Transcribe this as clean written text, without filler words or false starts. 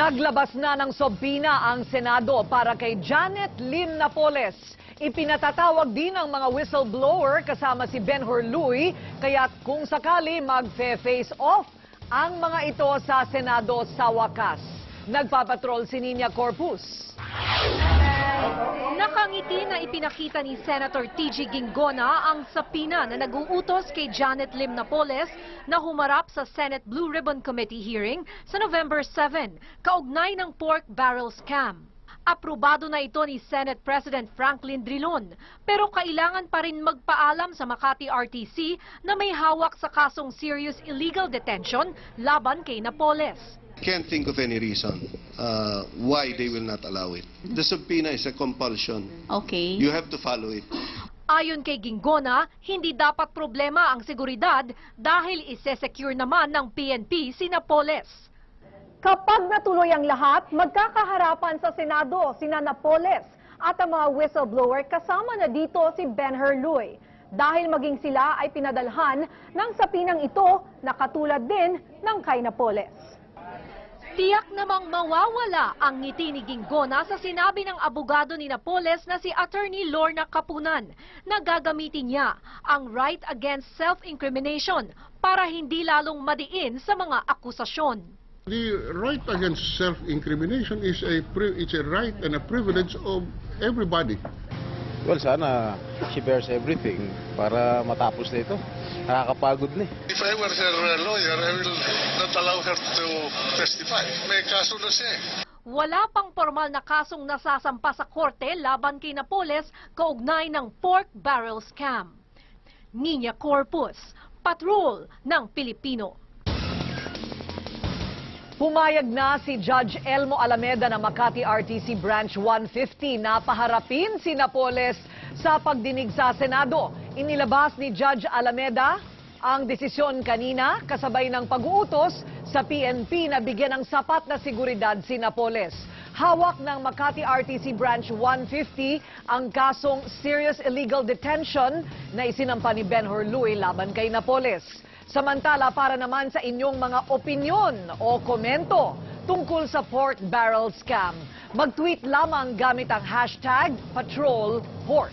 Naglabas na ng sobpina ang Senado para kay Janet Lim Napoles. Ipinatatawag din ang mga whistleblower kasama si Ben Hurluy, kaya't kung sakali mag-face off ang mga ito sa Senado sa wakas. Nagpapatrol si Nina Corpus. Nakangiti na ipinakita ni Senator TG Ginggona ang sapina na nag-uutos kay Janet Lim Napoles na humarap sa Senate Blue Ribbon Committee hearing sa November 7, kaugnay ng pork barrel scam. Aprobado na ito ni Senate President Franklin Drilon, pero kailangan pa rin magpaalam sa Makati RTC na may hawak sa kasong serious illegal detention laban kay Napoles. Can't think of any reason why they will not allow it. The subpoena is a compulsion. Okay. You have to follow it. Ayon kay Ginggona, hindi dapat problema ang seguridad dahil ise-secure naman ng PNP si Napoles. Kapag natuloy ang lahat, magkakaharapan sa Senado sina Napoles at ang mga whistleblower kasama na dito si Ben Hurluy. Dahil maging sila ay pinadalhan ng sapinang ito na katulad din ng kay Napoles. Tiyak namang mawawala ang ngiti ni Ginggona sa sinabi ng abogado ni Napoles na si Attorney Lorna Capunan na gagamitin niya ang right against self-incrimination para hindi lalong madiin sa mga akusasyon. The right against self-incrimination is it's a right and a privilege of everybody. Well, sana she bears everything para matapos na ito. Nakakapagod na eh. If I were her lawyer, I will not allow her to testify. May kaso na siya eh. Wala pang formal na kasong nasasampa sa korte laban kay Napoles kaugnay ng pork barrel scam. Nina Corpus, Patrol ng Pilipino. Pumayag na si Judge Elmo Alameda ng Makati RTC Branch 150 na paharapin si Napoles sa pagdinig sa Senado. Inilabas ni Judge Alameda ang desisyon kanina kasabay ng pag-uutos sa PNP na bigyan ng sapat na seguridad si Napoles. Hawak ng Makati RTC Branch 150 ang kasong serious illegal detention na isinampa ni Ben Hurluy laban kay Napoles. Samantala, para naman sa inyong mga opinyon o komento tungkol sa pork barrel scam, mag-tweet lamang gamit ang hashtag #PatrolPork.